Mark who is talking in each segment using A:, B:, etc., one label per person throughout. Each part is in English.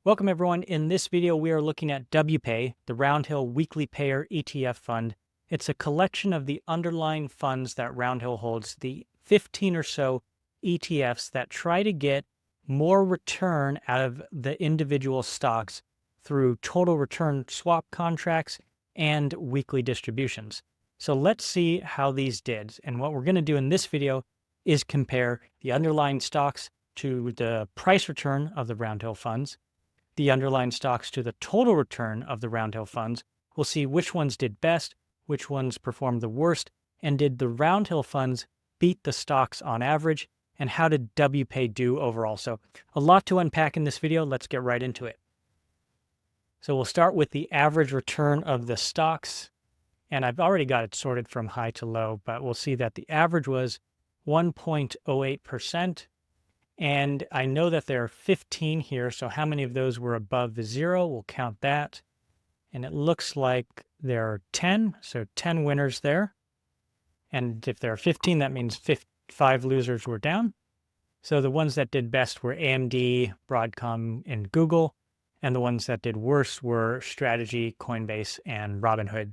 A: Welcome everyone. In this video, we are looking at WPAY, the Roundhill Weekly Payer ETF fund. It's a collection of the underlying funds that Roundhill holds, the 15 or so ETFs that try to get more return out of the individual stocks through total return swap contracts and weekly distributions. So let's see how these did. And what we're going to do in this video is compare the underlying stocks to the price return of the Roundhill funds, the underlying stocks to the total return of the Roundhill funds. We'll see which ones did best, which ones performed the worst, and did the Roundhill funds beat the stocks on average, and how did WPAY do overall? So a lot to unpack in this video. Let's get right into it. So we'll start with the average return of the stocks, and I've already got it sorted from high to low, but we'll see that the average was 1.08%. And I know that there are 15 here, so how many of those were above 0? We'll count that. And it looks like there are 10, so 10 winners there. And if there are 15, that means 5 losers were down. So the ones that did best were AMD, Broadcom, and Google. And the ones that did worse were Strategy, Coinbase, and Robinhood.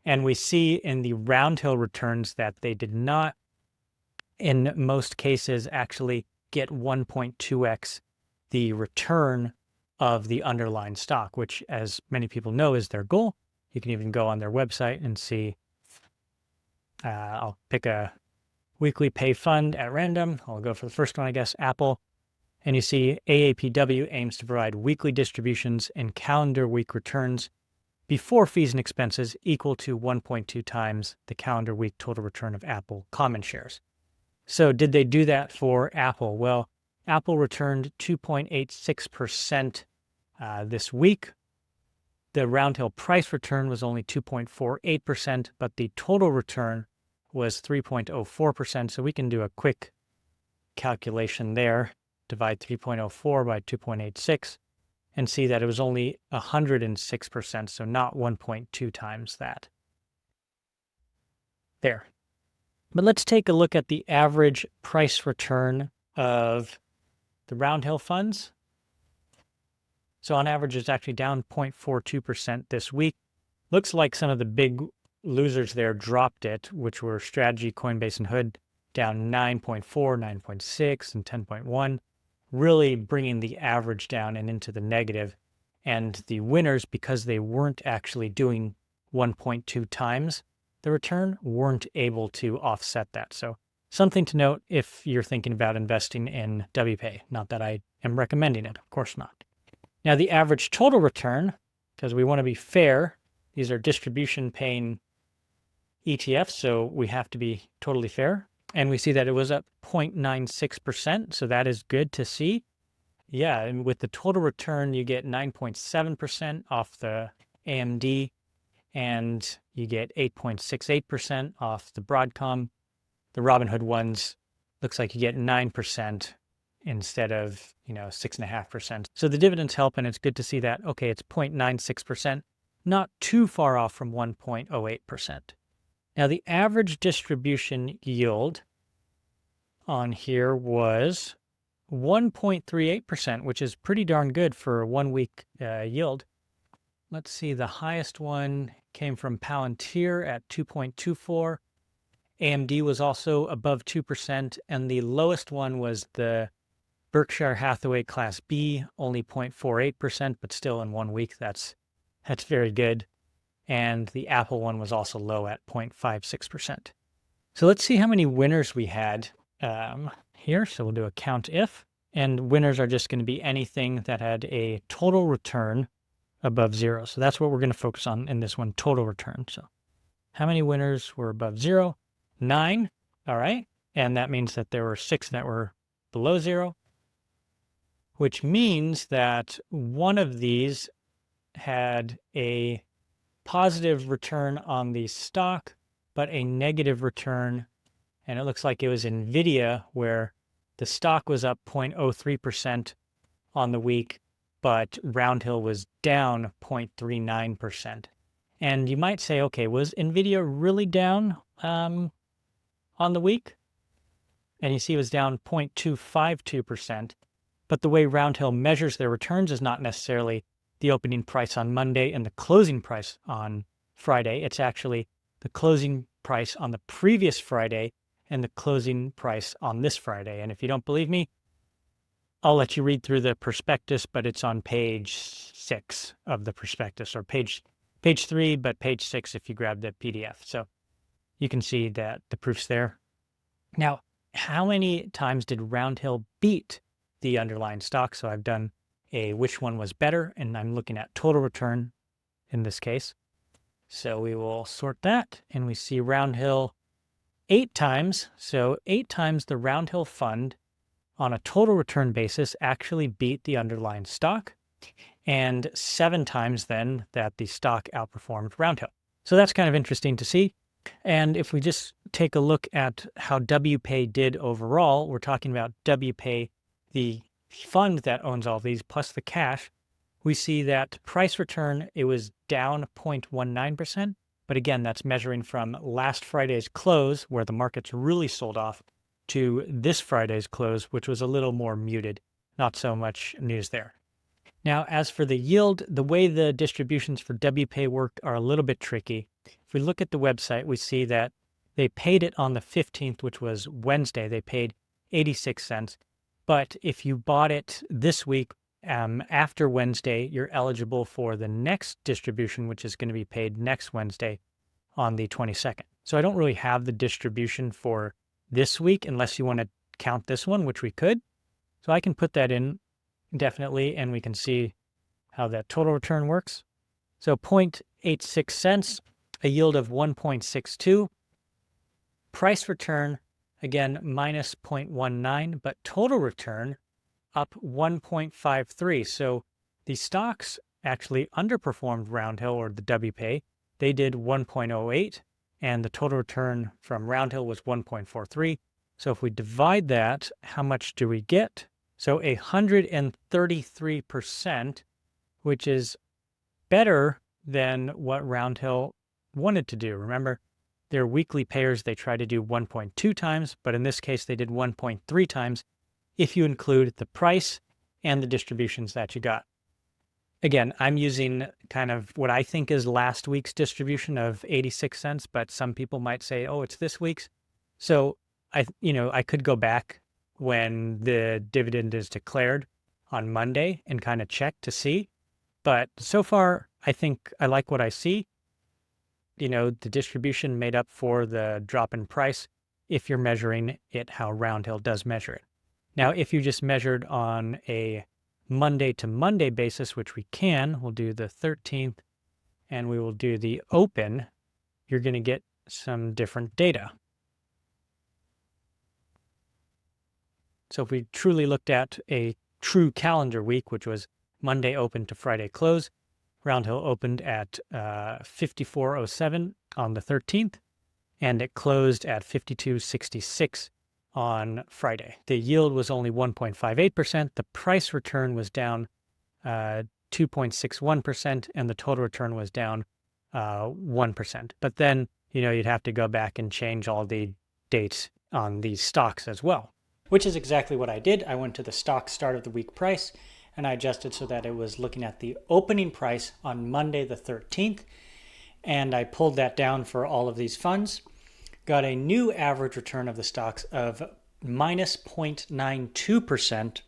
A: And we see in the Roundhill returns that they did not, in most cases, actually get 1.2x the return of the underlying stock, which, as many people know, is their goal. You can even go on their website and see. I'll pick a weekly pay fund at random. I'll go for the first one, I guess, Apple. And you see AAPW aims to provide weekly distributions and calendar week returns before fees and expenses equal to 1.2 times the calendar week total return of Apple common shares. So did they do that for Apple? Well, Apple returned 2.86% this week. The Roundhill price return was only 2.48%, but the total return was 3.04%. So we can do a quick calculation there. Divide 3.04 by 2.86 and see that it was only 106%, so not 1.2 times that. There. But let's take a look at the average price return of the Roundhill funds. So on average, it's actually down 0.42% this week. Looks like some of the big losers there dropped it, which were Strategy, Coinbase, and Hood, down 9.4, 9.6, and 10.1, really bringing the average down and into the negative. And the winners, because they weren't actually doing 1.2 times the return, weren't able to offset that. So something to note if you're thinking about investing in WPAY. Not that I am recommending it, of course not. Now the average total return, because we want to be fair, these are distribution paying ETFs, so we have to be totally fair. And we see that it was up 0.96%, so that is good to see. Yeah, and with the total return, you get 9.7% off the AMD, and you get 8.68% off the Broadcom. The Robinhood ones, looks like you get 9% instead of 6.5%. So the dividends help, and it's good to see that, okay, it's 0.96%, not too far off from 1.08%. Now the average distribution yield on here was 1.38%, which is pretty darn good for a 1 week yield. Let's see, the highest one came from Palantir at 2.24. AMD was also above 2%, and the lowest one was the Berkshire Hathaway Class B, only 0.48%, but still in 1 week, that's very good. And the Apple one was also low at 0.56%. So let's see how many winners we had here. So we'll do a count if, and winners are just going to be anything that had a total return above 0. So that's what we're going to focus on in this one, total return. So how many winners were above 0? 9. All right. And that means that there were 6 that were below 0, which means that one of these had a positive return on the stock, but a negative return. And it looks like it was NVIDIA, where the stock was up 0.03% on the week, but Roundhill was down 0.39%. And you might say, okay, was NVIDIA really down on the week? And you see it was down 0.252%. but the way Roundhill measures their returns is not necessarily the opening price on Monday and the closing price on Friday. It's actually the closing price on the previous Friday and the closing price on this Friday. And if you don't believe me, I'll let you read through the prospectus, but it's on page 6 of the prospectus, or page 3, but page 6 if you grab the PDF. So you can see that the proof's there. Now, how many times did Roundhill beat the underlying stock? So I've done a which one was better, and I'm looking at total return in this case. So we will sort that, and we see Roundhill 8 times. So 8 times the Roundhill fund on a total return basis actually beat the underlying stock, and 7 times then that the stock outperformed Roundhill. So that's kind of interesting to see. And if we just take a look at how WPAY did overall, we're talking about WPAY, the fund that owns all of these, plus the cash, we see that price return, it was down 0.19%. But again, that's measuring from last Friday's close, where the markets really sold off, to this Friday's close, which was a little more muted. Not so much news there. Now, as for the yield, the way the distributions for WPAY work are a little bit tricky. If we look at the website, we see that they paid it on the 15th, which was Wednesday. They paid 86 cents. But if you bought it this week after Wednesday, you're eligible for the next distribution, which is going to be paid next Wednesday on the 22nd. So I don't really have the distribution for this week unless you want to count this one, which we could. So I can put that in definitely, and we can see how that total return works. So 0.86 cents, a yield of 1.62. Price return, again, minus 0.19, but total return up 1.53. So the stocks actually underperformed Roundhill, or the WPAY. They did 1.08, and the total return from Roundhill was 1.43. So if we divide that, how much do we get? So 133%, which is better than what Roundhill wanted to do. Remember, they're weekly payers. They try to do 1.2 times, but in this case, they did 1.3 times if you include the price and the distributions that you got. Again, I'm using kind of what I think is last week's distribution of 86 cents, but some people might say, oh, it's this week's. So I could go back when the dividend is declared on Monday and kind of check to see. But so far, I think I like what I see. The distribution made up for the drop in price if you're measuring it how Roundhill does measure it. Now, if you just measured on a Monday to Monday basis, which we can, we'll do the 13th and we will do the open, you're going to get some different data. So if we truly looked at a true calendar week, which was Monday open to Friday close, Roundhill opened at 54.07 on the 13th, and it closed at 52.66 on Friday. The yield was only 1.58%. The price return was down 2.61%, and the total return was down 1%. But then, you'd have to go back and change all the dates on these stocks as well, which is exactly what I did. I went to the stock start of the week price, and I adjusted so that it was looking at the opening price on Monday the 13th, and I pulled that down for all of these funds. Got a new average return of the stocks of minus 0.92%.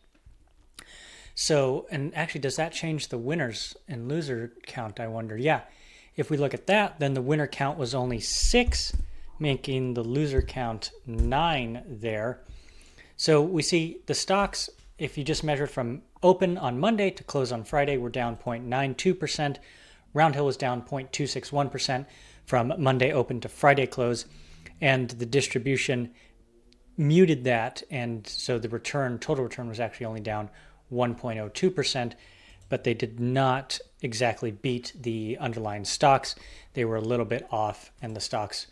A: So, and actually, does that change the winners and loser count, I wonder? Yeah, if we look at that, then the winner count was only 6, making the loser count 9 there. So we see the stocks, if you just measure from open on Monday to close on Friday, we're down 0.92%. Roundhill was down 0.261% from Monday open to Friday close. And the distribution muted that. And so the total return was actually only down 1.02%. But they did not exactly beat the underlying stocks. They were a little bit off, and the stocks,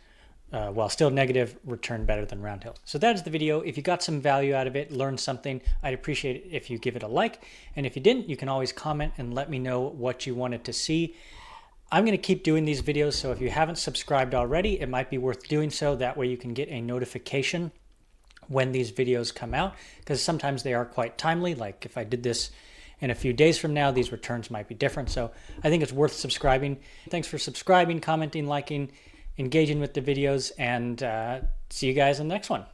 A: while still negative, returned better than Roundhill. So that is the video. If you got some value out of it, learned something, I'd appreciate it if you give it a like. And if you didn't, you can always comment and let me know what you wanted to see. I'm going to keep doing these videos, so if you haven't subscribed already, it might be worth doing so. That way you can get a notification when these videos come out, because sometimes they are quite timely. Like if I did this in a few days from now, these returns might be different. So I think it's worth subscribing. Thanks for subscribing, commenting, liking, engaging with the videos, and see you guys in the next one.